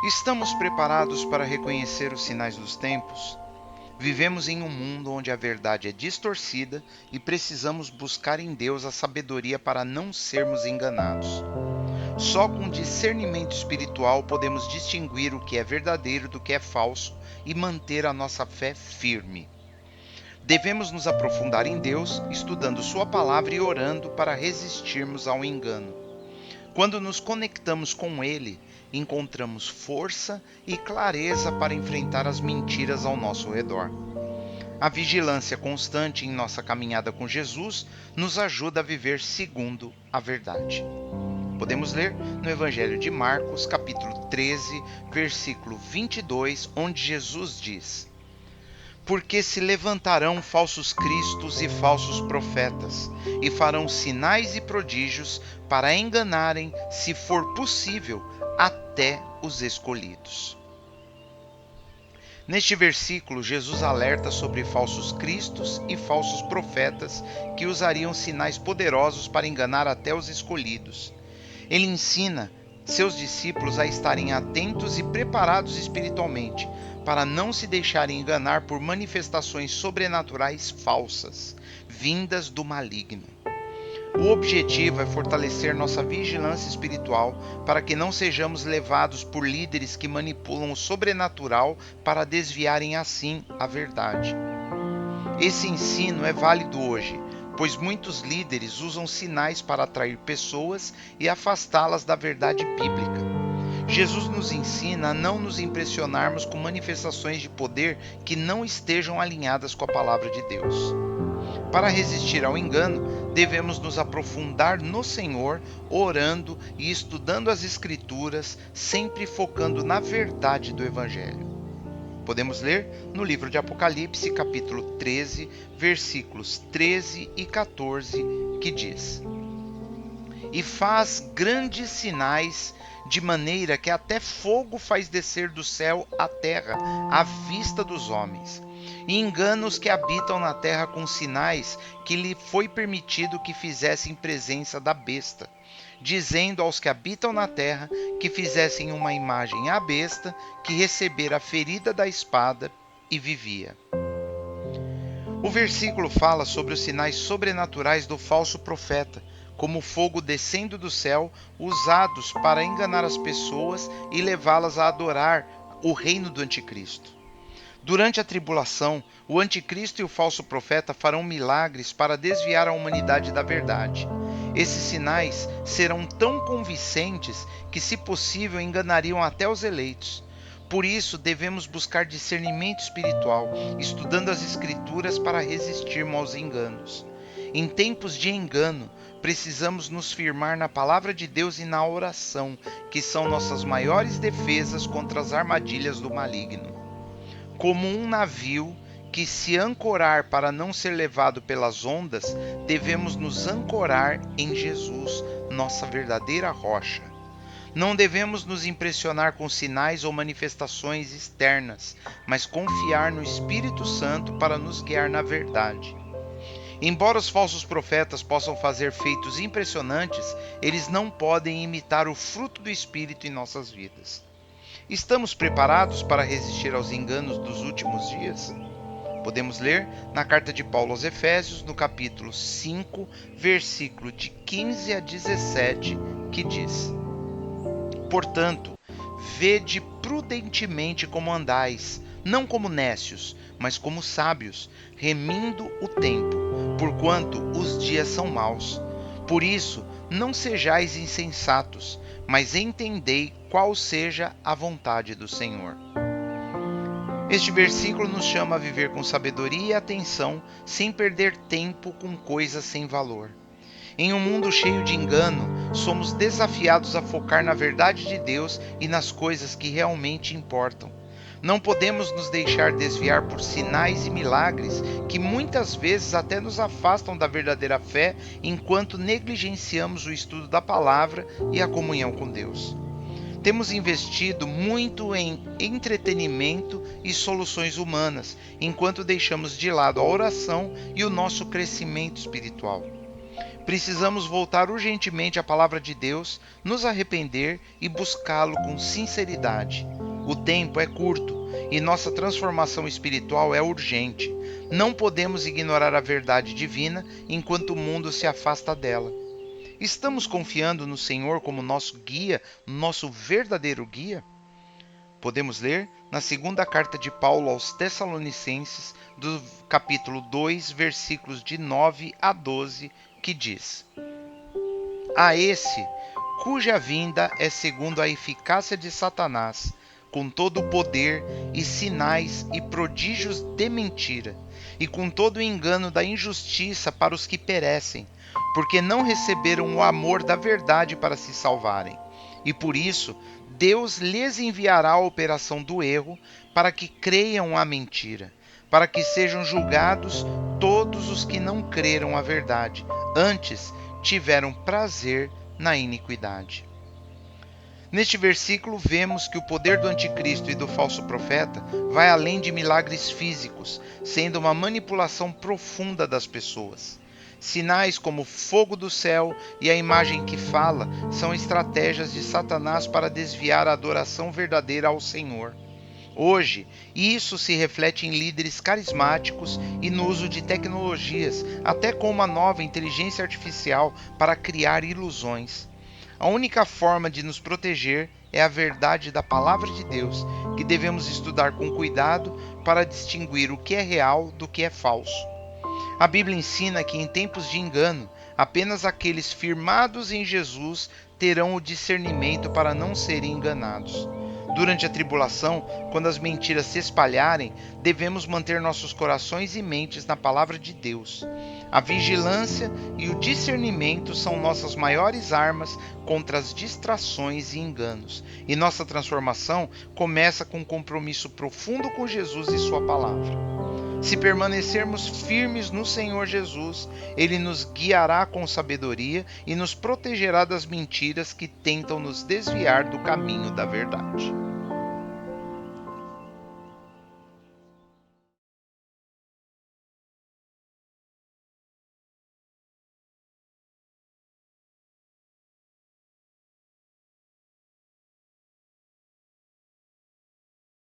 Estamos preparados para reconhecer os sinais dos tempos? Vivemos em um mundo onde a verdade é distorcida e precisamos buscar em Deus a sabedoria para não sermos enganados. Só com discernimento espiritual podemos distinguir o que é verdadeiro do que é falso e manter a nossa fé firme. Devemos nos aprofundar em Deus, estudando Sua palavra e orando para resistirmos ao engano. Quando nos conectamos com Ele, encontramos força e clareza para enfrentar as mentiras ao nosso redor. A vigilância constante em nossa caminhada com Jesus nos ajuda a viver segundo a verdade. Podemos ler no Evangelho de Marcos, capítulo 13, versículo 22, onde Jesus diz: Porque se levantarão falsos cristos e falsos profetas, e farão sinais e prodígios para enganarem, se for possível, até os escolhidos. Neste versículo, Jesus alerta sobre falsos cristos e falsos profetas que usariam sinais poderosos para enganar até os escolhidos. Ele ensina seus discípulos a estarem atentos e preparados espiritualmente, para não se deixarem enganar por manifestações sobrenaturais falsas, vindas do maligno. O objetivo é fortalecer nossa vigilância espiritual para que não sejamos levados por líderes que manipulam o sobrenatural para desviarem assim a verdade. Esse ensino é válido hoje, pois muitos líderes usam sinais para atrair pessoas e afastá-las da verdade bíblica. Jesus nos ensina a não nos impressionarmos com manifestações de poder que não estejam alinhadas com a palavra de Deus. Para resistir ao engano, devemos nos aprofundar no Senhor, orando e estudando as Escrituras, sempre focando na verdade do Evangelho. Podemos ler no livro de Apocalipse, capítulo 13, versículos 13 e 14, que diz: E faz grandes sinais, de maneira que até fogo faz descer do céu à terra, à vista dos homens. E engana os que habitam na terra com sinais que lhe foi permitido que fizessem presença da besta, dizendo aos que habitam na terra que fizessem uma imagem à besta, que recebera a ferida da espada e vivia. O versículo fala sobre os sinais sobrenaturais do falso profeta, como fogo descendo do céu, usados para enganar as pessoas e levá-las a adorar o reino do anticristo. Durante a tribulação, o anticristo e o falso profeta farão milagres para desviar a humanidade da verdade. Esses sinais serão tão convincentes que, se possível, enganariam até os eleitos. Por isso, devemos buscar discernimento espiritual, estudando as Escrituras para resistirmos aos enganos. Em tempos de engano, precisamos nos firmar na palavra de Deus e na oração, que são nossas maiores defesas contra as armadilhas do maligno. Como um navio que se ancorar para não ser levado pelas ondas, devemos nos ancorar em Jesus, nossa verdadeira rocha. Não devemos nos impressionar com sinais ou manifestações externas, mas confiar no Espírito Santo para nos guiar na verdade. Embora os falsos profetas possam fazer feitos impressionantes, eles não podem imitar o fruto do Espírito em nossas vidas. Estamos preparados para resistir aos enganos dos últimos dias? Podemos ler na carta de Paulo aos Efésios, no capítulo 5, versículo de 15 a 17, que diz: Portanto, vede prudentemente como andais, não como nécios, mas como sábios, remindo o tempo, porquanto os dias são maus. Por isso, não sejais insensatos, mas entendei qual seja a vontade do Senhor. Este versículo nos chama a viver com sabedoria e atenção, sem perder tempo com coisas sem valor. Em um mundo cheio de engano, somos desafiados a focar na verdade de Deus e nas coisas que realmente importam. Não podemos nos deixar desviar por sinais e milagres que muitas vezes até nos afastam da verdadeira fé, enquanto negligenciamos o estudo da palavra e a comunhão com Deus. Temos investido muito em entretenimento e soluções humanas, enquanto deixamos de lado a oração e o nosso crescimento espiritual. Precisamos voltar urgentemente à palavra de Deus, nos arrepender e buscá-lo com sinceridade. O tempo é curto e nossa transformação espiritual é urgente. Não podemos ignorar a verdade divina enquanto o mundo se afasta dela. Estamos confiando no Senhor como nosso guia, nosso verdadeiro guia? Podemos ler na segunda carta de Paulo aos Tessalonicenses, do capítulo 2, versículos de 9 a 12, que diz: A esse, cuja vinda é segundo a eficácia de Satanás, com todo o poder e sinais e prodígios de mentira, e com todo o engano da injustiça para os que perecem, porque não receberam o amor da verdade para se salvarem. E por isso, Deus lhes enviará a operação do erro, para que creiam a mentira, para que sejam julgados todos os que não creram a verdade, antes tiveram prazer na iniquidade. Neste versículo, vemos que o poder do anticristo e do falso profeta vai além de milagres físicos, sendo uma manipulação profunda das pessoas. Sinais como fogo do céu e a imagem que fala são estratégias de Satanás para desviar a adoração verdadeira ao Senhor. Hoje, isso se reflete em líderes carismáticos e no uso de tecnologias, até com uma nova inteligência artificial para criar ilusões. A única forma de nos proteger é a verdade da palavra de Deus, que devemos estudar com cuidado para distinguir o que é real do que é falso. A Bíblia ensina que em tempos de engano, apenas aqueles firmados em Jesus terão o discernimento para não serem enganados. Durante a tribulação, quando as mentiras se espalharem, devemos manter nossos corações e mentes na palavra de Deus. A vigilância e o discernimento são nossas maiores armas contra as distrações e enganos. E nossa transformação começa com um compromisso profundo com Jesus e sua palavra. Se permanecermos firmes no Senhor Jesus, Ele nos guiará com sabedoria e nos protegerá das mentiras que tentam nos desviar do caminho da verdade.